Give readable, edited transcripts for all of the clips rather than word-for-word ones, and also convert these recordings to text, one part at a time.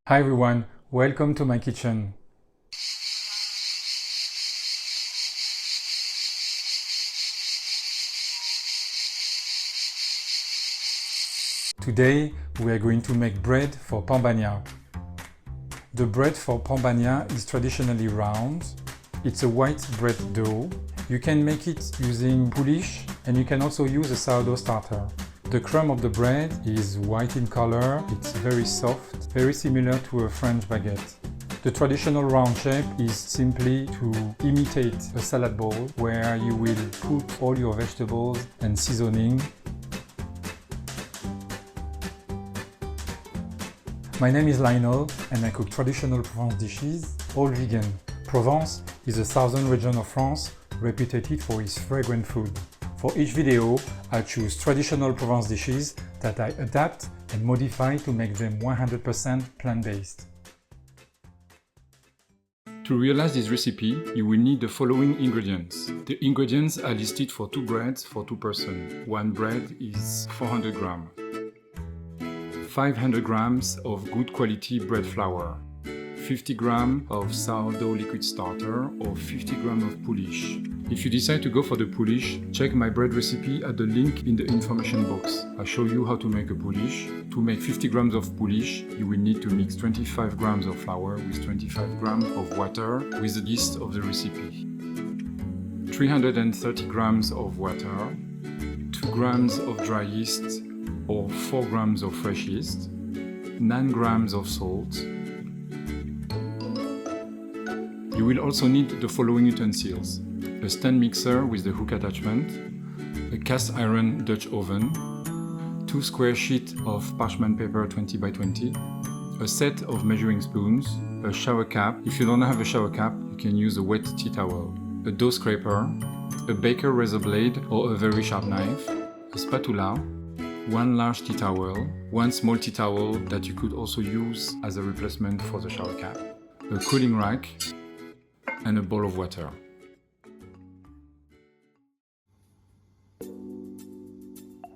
Hi everyone, welcome to my kitchen. Today we are going to make bread for Pan Bagnat. The bread for Pan Bagnat is traditionally round. It's a white bread dough. You can make it using pouliche and you can also use a sourdough starter. The crumb of the bread is white in color, it's very soft, very similar to a French baguette. The traditional round shape is simply to imitate a salad bowl where you will put all your vegetables and seasoning. My name is Lionel and I cook traditional Provence dishes, all vegan. Provence is a southern region of France reputed for its fragrant food. For each video, I choose traditional Provence dishes that I adapt and modify to make them 100% plant-based. To realize this recipe, you will need the following ingredients. The ingredients are listed for 2 breads for 2 persons. One bread is 400 grams. 500 grams of good quality bread flour. 50 grams of sourdough liquid starter or 50 grams of pouliche. If you decide to go for the pouliche, check my bread recipe at the link in the information box. I show you how to make a pouliche. To make 50 grams of pouliche, you will need to mix 25 grams of flour with 25 grams of water with the list of the recipe. 330 grams of water, 2 grams of dry yeast or 4 grams of fresh yeast, 9 grams of salt. You will also need the following utensils: a stand mixer with the hook attachment, a cast iron Dutch oven, 2 square sheets of parchment paper 20 by 20, a set of measuring spoons, a shower cap. If you don't have a shower cap, you can use a wet tea towel, a dough scraper, a baker razor blade or a very sharp knife, a spatula, 1 large tea towel, 1 small tea towel that you could also use as a replacement for the shower cap, a cooling rack, and a bowl of water.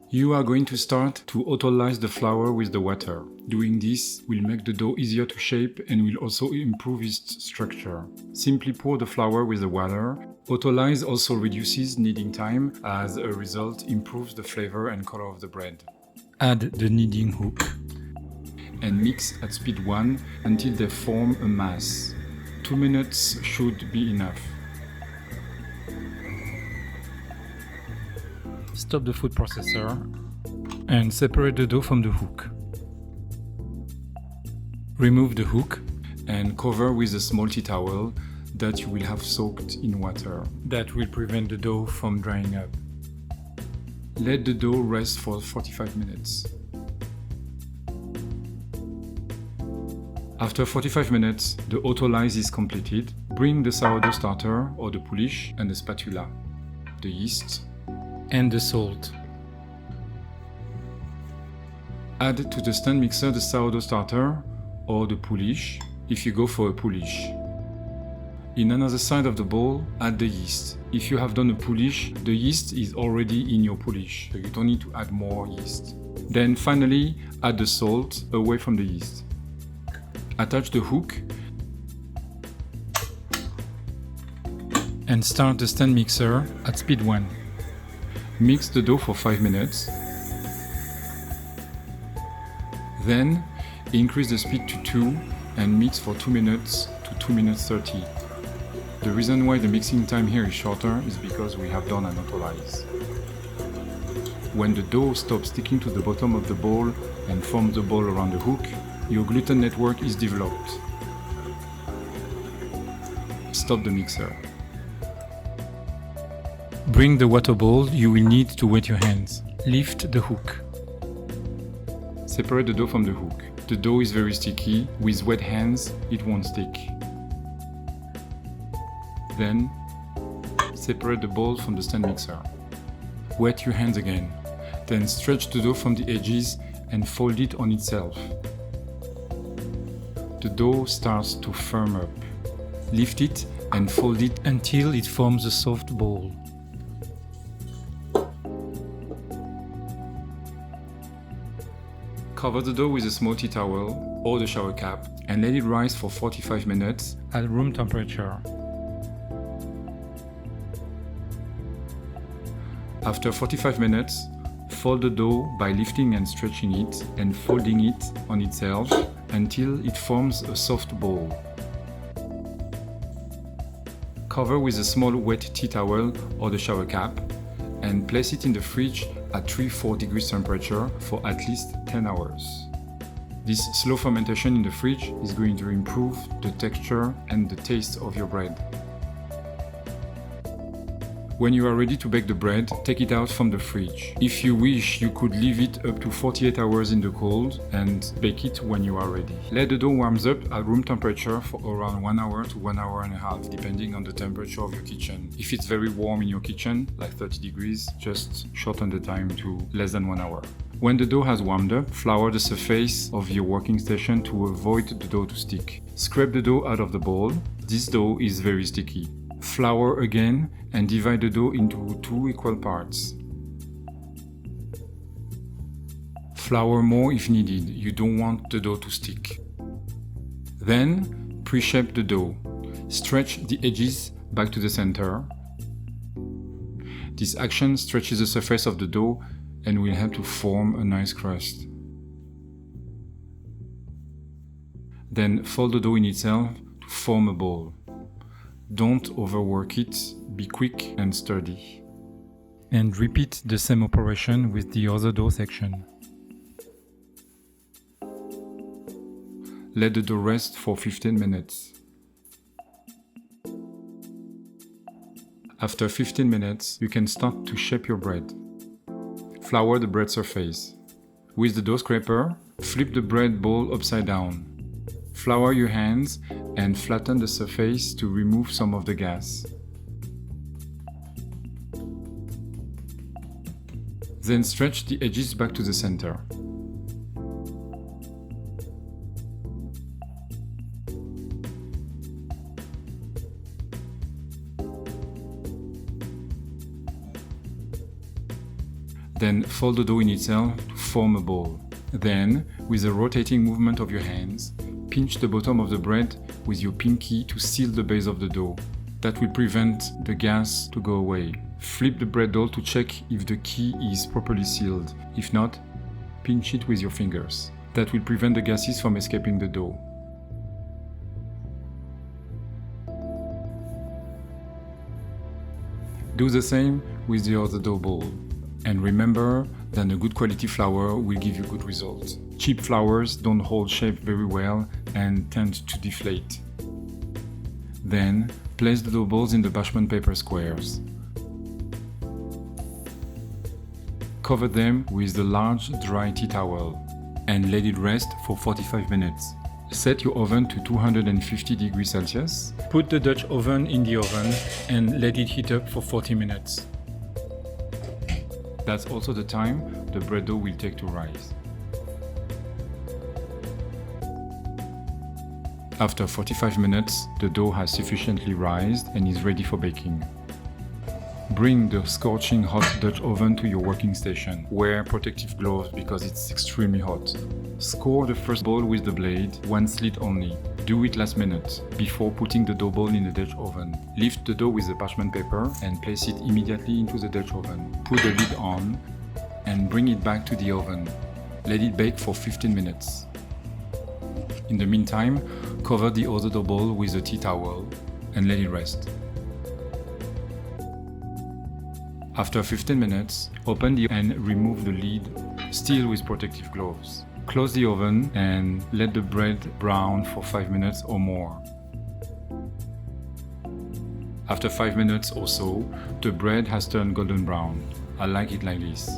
You are going to start to autolyze the flour with the water. Doing this will make the dough easier to shape and will also improve its structure. Simply pour the flour with the water. Autolyze also reduces kneading time, as a result improves the flavor and color of the bread. Add the kneading hook and mix at speed 1 until they form a mass. 2 minutes should be enough. Stop the food processor and separate the dough from the hook. Remove the hook and cover with a small tea towel that you will have soaked in water. That will prevent the dough from drying up. Let the dough rest for 45 minutes. After 45 minutes, the autolyze is completed. Bring the sourdough starter or the pouliche and the spatula, the yeast, and the salt. Add to the stand mixer the sourdough starter or the pouliche if you go for a pouliche. In another side of the bowl, add the yeast. If you have done a pouliche, the yeast is already in your pouliche, so you don't need to add more yeast. Then finally, add the salt away from the yeast. Attach the hook and start the stand mixer at speed 1. Mix the dough for 5 minutes. Then increase the speed to 2 and mix for 2 minutes to 2 minutes 30. The reason why the mixing time here is shorter is because we have done an autolyze. When the dough stops sticking to the bottom of the bowl and forms the ball around the hook, your gluten network is developed. Stop the mixer. Bring the water bowl you will need to wet your hands. Lift the hook. Separate the dough from the hook. The dough is very sticky. With wet hands, it won't stick. Then, separate the bowl from the stand mixer. Wet your hands again. Then stretch the dough from the edges and fold it on itself. The dough starts to firm up. Lift it and fold it until it forms a soft ball. Cover the dough with a small tea towel or the shower cap and let it rise for 45 minutes at room temperature. After 45 minutes, fold the dough by lifting and stretching it and folding it on itself until it forms a soft ball. Cover with a small wet tea towel or the shower cap and place it in the fridge at 3-4 degrees temperature for at least 10 hours. This slow fermentation in the fridge is going to improve the texture and the taste of your bread. When you are ready to bake the bread, take it out from the fridge. If you wish, you could leave it up to 48 hours in the cold and bake it when you are ready. Let the dough warm up at room temperature for around 1 hour to 1 hour and a half, depending on the temperature of your kitchen. If it's very warm in your kitchen, like 30 degrees, just shorten the time to less than 1 hour. When the dough has warmed up, flour the surface of your working station to avoid the dough to stick. Scrape the dough out of the bowl. This dough is very sticky. Flour again and divide the dough into 2 equal parts. Flour more if needed, you don't want the dough to stick. Then pre-shape the dough. Stretch the edges back to the center. This action stretches the surface of the dough and will help to form a nice crust. Then fold the dough in itself to form a ball. Don't overwork it, be quick and sturdy. And repeat the same operation with the other dough section. Let the dough rest for 15 minutes. After 15 minutes, you can start to shape your bread. Flour the bread surface. With the dough scraper, flip the bread bowl upside down. Flour your hands and flatten the surface to remove some of the gas. Then stretch the edges back to the center. Then fold the dough in itself to form a ball. Then, with a rotating movement of your hands, pinch the bottom of the bread with your pinky to seal the base of the dough. That will prevent the gas to go away. Flip the bread dough to check if the key is properly sealed. If not, pinch it with your fingers. That will prevent the gases from escaping the dough. Do the same with the other dough ball. And remember that a good quality flour will give you good results. Cheap flours don't hold shape very well and tend to deflate. Then, place the dough balls in the parchment paper squares. Cover them with the large dry tea towel and let it rest for 45 minutes. Set your oven to 250 degrees Celsius. Put the Dutch oven in the oven and let it heat up for 40 minutes. That's also the time the bread dough will take to rise. After 45 minutes, the dough has sufficiently rised and is ready for baking. Bring the scorching hot Dutch oven to your working station. Wear protective gloves because it's extremely hot. Score the first ball with the blade, one slit only. Do it last minute, before putting the dough ball in the Dutch oven. Lift the dough with the parchment paper and place it immediately into the Dutch oven. Put the lid on and bring it back to the oven. Let it bake for 15 minutes. In the meantime, cover the other dough ball with a tea towel and let it rest. After 15 minutes, open the and remove the lid, still with protective gloves. Close the oven and let the bread brown for 5 minutes or more. After 5 minutes or so, the bread has turned golden brown. I like it like this.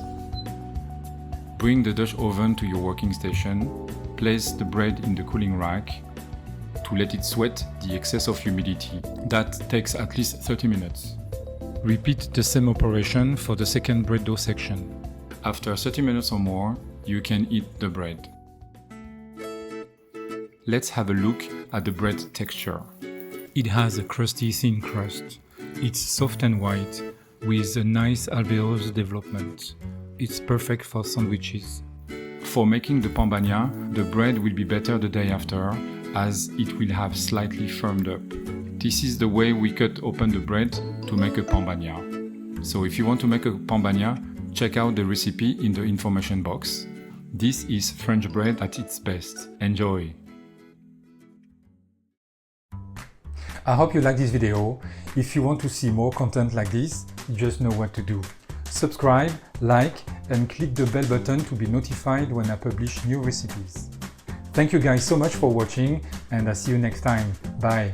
Bring the Dutch oven to your working station. Place the bread in the cooling rack to let it sweat the excess of humidity. That takes at least 30 minutes. Repeat the same operation for the second bread dough section. After 30 minutes or more, you can eat the bread. Let's have a look at the bread texture. It has a crusty thin crust. It's soft and white with a nice alveolus development. It's perfect for sandwiches. for making the pan bagnat, the bread will be better the day after, as it will have slightly firmed up. This is the way we cut open the bread to make a pan bagnat. So if you want to make a pan bagnat, check out the recipe in the information box. This is French bread at its best. Enjoy! I hope you like this video. If you want to see more content like this, you just know what to do. Subscribe, like, and click the bell button to be notified when I publish new recipes. Thank you guys so much for watching, and I'll see you next time. Bye!